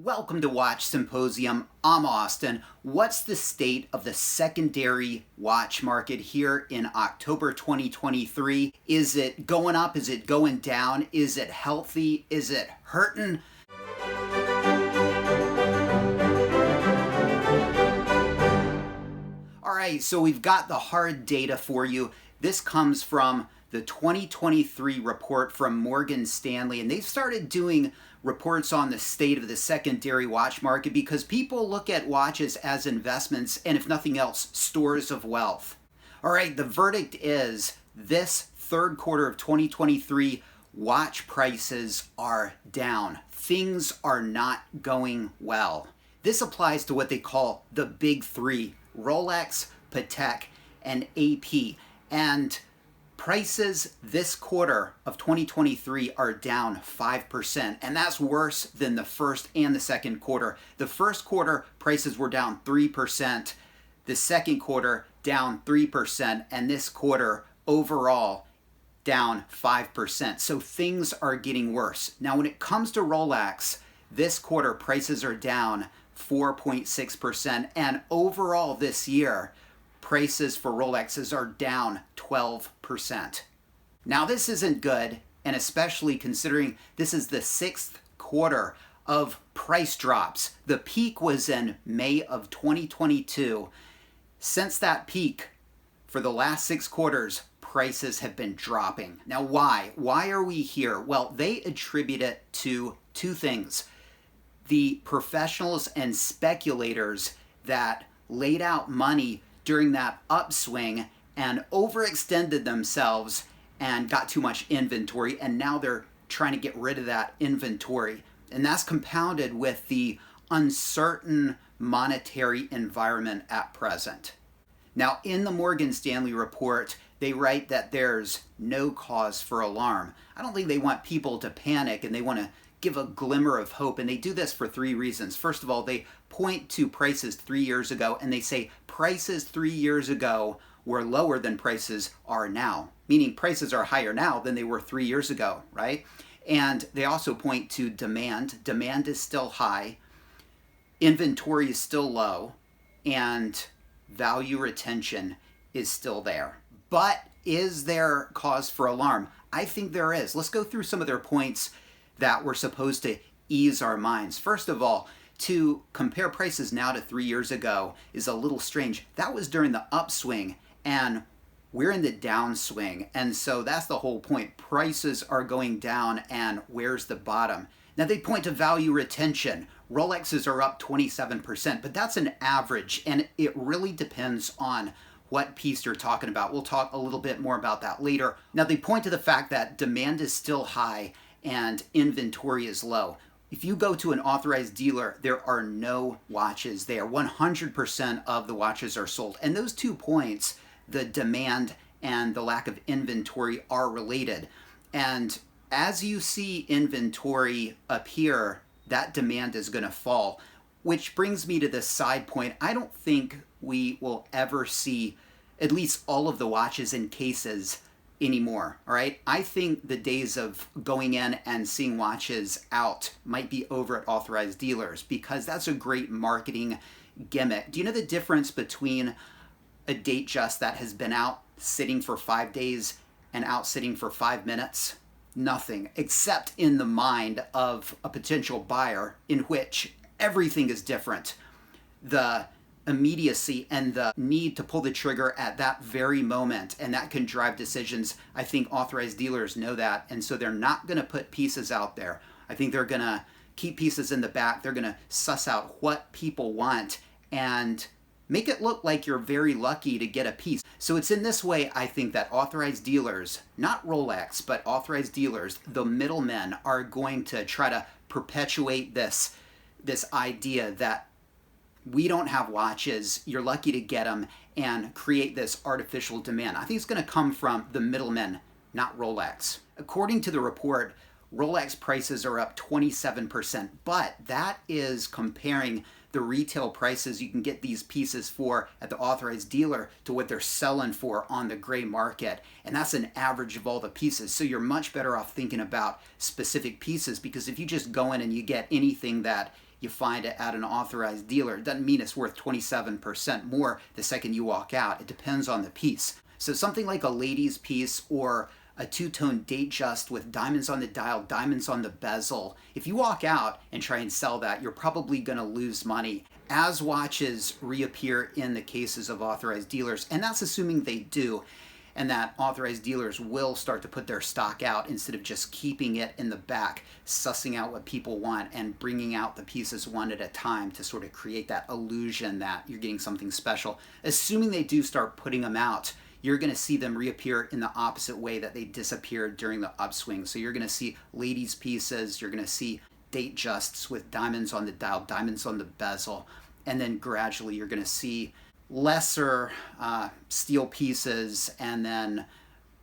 Welcome to Watch Symposium. I'm Austin. What's the state of the secondary watch market here in October 2023? Is it going up? Is it going down? Is it healthy? Is it hurting? All right, so we've got the hard data for you. This comes from the 2023 report from Morgan Stanley, and they've started doing reports on the state of the secondary watch market because people look at watches as investments and, if nothing else, stores of wealth. All right, the verdict is this third quarter of 2023, watch prices are down. Things are not going well. This applies to what they call the big three: Rolex, Patek, and AP. And prices this quarter of 2023 are down 5%, and that's worse than the first and the second quarter. The first quarter, prices were down 3%, the second quarter down 3%, and this quarter overall down 5%. So things are getting worse. Now, when it comes to Rolex, this quarter prices are down 4.6%, and overall this year, prices for Rolexes are down 12%. Now, this isn't good, and especially considering this is the sixth quarter of price drops. The peak was in May of 2022. Since that peak, for the last 6 quarters, prices have been dropping. Now, why? Why are we here? Well, they attribute it to two things: the professionals and speculators that laid out money during that upswing and overextended themselves and got too much inventory, and now they're trying to get rid of that inventory. And that's compounded with the uncertain monetary environment at present. Now, in the Morgan Stanley report, they write that there's no cause for alarm. I don't think they want people to panic, and they want to give a glimmer of hope, and they do this for 3 reasons. First of all, they point to prices 3 years ago, and they say prices 3 years ago were lower than prices are now, meaning prices are higher now than they were 3 years ago, right? And they also point to demand. Demand is still high, inventory is still low, and value retention is still there. But is there cause for alarm? I think there is. Let's go through some of their points that were supposed to ease our minds. First of all, to compare prices now to 3 years ago is a little strange. That was during the upswing, and we're in the downswing. And so that's the whole point. Prices are going down, and where's the bottom? Now, they point to value retention. Rolexes are up 27%, but that's an average, and it really depends on what piece you're talking about. We'll talk a little bit more about that later. Now, they point to the fact that demand is still high and inventory is low. If you go to an authorized dealer, there are no watches there. 100% of the watches are sold. And those 2 points, the demand and the lack of inventory, are related. And as you see inventory appear, that demand is going to fall. Which brings me to this side point. I don't think we will ever see at least all of the watches in cases anymore. All right, I think the days of going in and seeing watches out might be over at authorized dealers, because that's a great marketing gimmick. Do you know the difference between a Datejust that has been out sitting for 5 days and out sitting for 5 minutes? Nothing, except in the mind of a potential buyer, in which everything is different. The immediacy and the need to pull the trigger at that very moment, and that can drive decisions. I think authorized dealers know that, and so they're not going to put pieces out there. I think they're going to keep pieces in the back. They're going to suss out what people want and make it look like you're very lucky to get a piece. So it's in this way, I think, that authorized dealers, not Rolex, but authorized dealers, the middlemen, are going to try to perpetuate this idea that we don't have watches, you're lucky to get them, and create this artificial demand. I think it's going to come from the middlemen, not Rolex. According to the report, Rolex prices are up 27%, but that is comparing the retail prices you can get these pieces for at the authorized dealer to what they're selling for on the gray market. And that's an average of all the pieces. So you're much better off thinking about specific pieces, because if you just go in and you get anything that you find it at an authorized dealer. It doesn't mean it's worth 27% more the second you walk out. It depends on the piece. So something like a ladies piece or a two-tone Datejust with diamonds on the dial, diamonds on the bezel, if you walk out and try and sell that, you're probably going to lose money. As watches reappear in the cases of authorized dealers, and that's assuming they do, and that authorized dealers will start to put their stock out instead of just keeping it in the back, sussing out what people want and bringing out the pieces one at a time to sort of create that illusion that you're getting something special. Assuming they do start putting them out, you're going to see them reappear in the opposite way that they disappeared during the upswing. So you're going to see ladies pieces, you're going to see Datejusts with diamonds on the dial, diamonds on the bezel, and then gradually you're going to see lesser steel pieces and then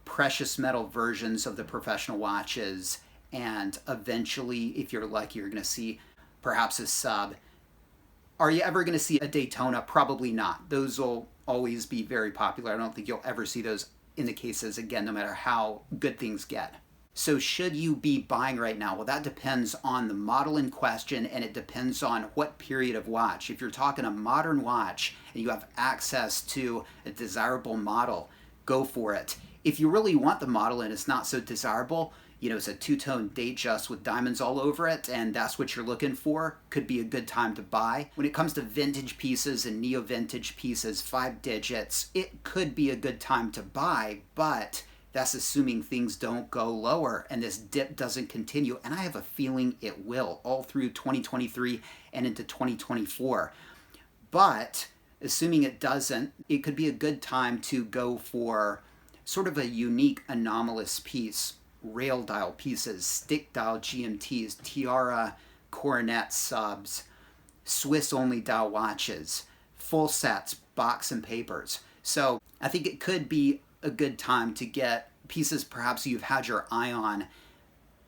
precious metal versions of the professional watches, and eventually, if you're lucky, you're going to see perhaps a sub. Are you ever going to see a Daytona? Probably not. Those will always be very popular. I don't think you'll ever see those in the cases again, no matter how good things get. So should you be buying right now? Well, that depends on the model in question, and it depends on what period of watch. If you're talking a modern watch and you have access to a desirable model, go for it. If you really want the model and it's not so desirable, you know, it's a two-tone Datejust with diamonds all over it, and that's what you're looking for, could be a good time to buy. When it comes to vintage pieces and neo-vintage pieces, 5 digits, it could be a good time to buy, but that's assuming things don't go lower and this dip doesn't continue. And I have a feeling it will all through 2023 and into 2024. But assuming it doesn't, it could be a good time to go for sort of a unique anomalous piece. Rail dial pieces, stick dial GMTs, tiara coronet subs, Swiss only dial watches, full sets, box and papers. So I think it could be a good time to get pieces perhaps you've had your eye on,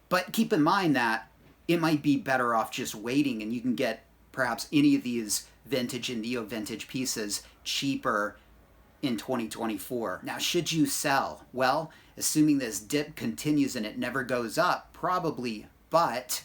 but keep in mind that it might be better off just waiting, and you can get perhaps any of these vintage and neo-vintage pieces cheaper in 2024. Now, should you sell? Well, assuming this dip continues and it never goes up, probably, but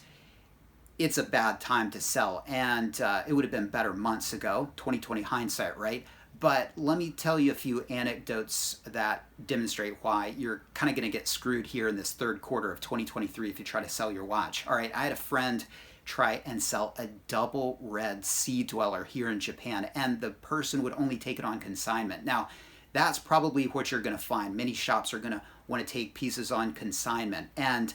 it's a bad time to sell, and it would have been better months ago, 2020 hindsight, right? But let me tell you a few anecdotes that demonstrate why you're kind of going to get screwed here in this third quarter of 2023 if you try to sell your watch. All right, I had a friend try and sell a double red Sea Dweller here in Japan, and the person would only take it on consignment. Now, that's probably what you're going to find. Many shops are going to want to take pieces on consignment, and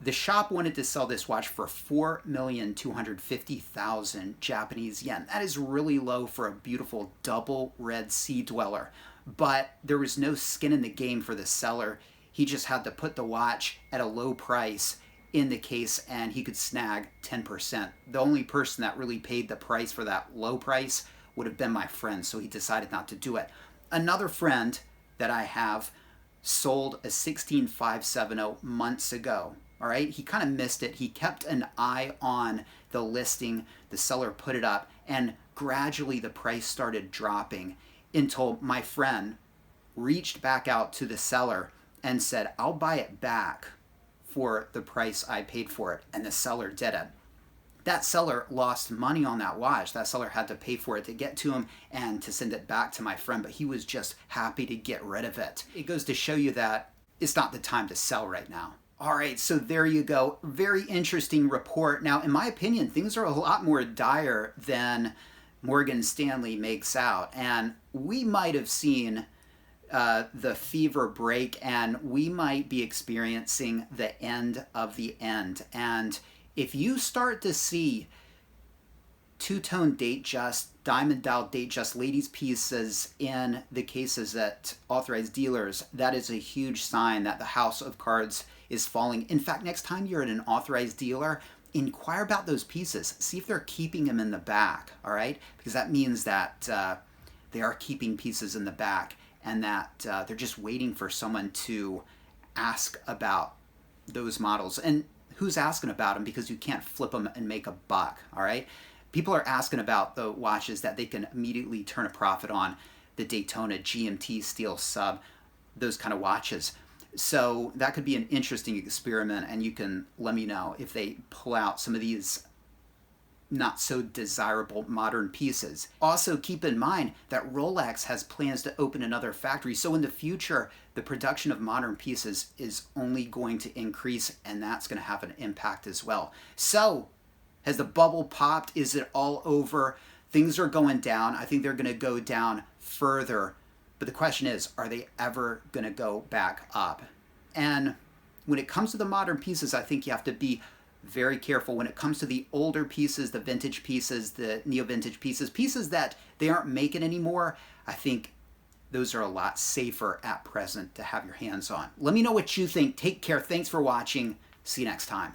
the shop wanted to sell this watch for 4,250,000 Japanese yen. That is really low for a beautiful double red Sea Dweller. But there was no skin in the game for the seller. He just had to put the watch at a low price in the case and he could snag 10%. The only person that really paid the price for that low price would have been my friend, so he decided not to do it. Another friend that I have sold a 16570 months ago. All right, he kind of missed it. He kept an eye on the listing. The seller put it up, and gradually the price started dropping until my friend reached back out to the seller and said, "I'll buy it back for the price I paid for it." And the seller did it. That seller lost money on that watch. That seller had to pay for it to get to him and to send it back to my friend, but he was just happy to get rid of it. It goes to show you that it's not the time to sell right now. All right, so there you go. Very interesting report. Now, in my opinion, things are a lot more dire than Morgan Stanley makes out. And we might have seen the fever break, and we might be experiencing the end of the end. And if you start to see two-tone Datejust, diamond dial Datejust ladies pieces in the cases at authorized dealers, that is a huge sign that the house of cards is falling. In fact, next time you're at an authorized dealer, inquire about those pieces. See if they're keeping them in the back, all right? Because that means that they are keeping pieces in the back and that they're just waiting for someone to ask about those models. And who's asking about them? Because you can't flip them and make a buck, all right? People are asking about the watches that they can immediately turn a profit on, the Daytona GMT steel sub, those kind of watches. So that could be an interesting experiment, and you can let me know if they pull out some of these not so desirable modern pieces. Also, keep in mind that Rolex has plans to open another factory. So in the future, the production of modern pieces is only going to increase, and that's going to have an impact as well. So has the bubble popped? Is it all over? Things are going down. I think they're going to go down further. But the question is, are they ever going to go back up? And when it comes to the modern pieces, I think you have to be very careful. When it comes to the older pieces, the vintage pieces, the neo-vintage pieces, pieces that they aren't making anymore, I think those are a lot safer at present to have your hands on. Let me know what you think. Take care. Thanks for watching. See you next time.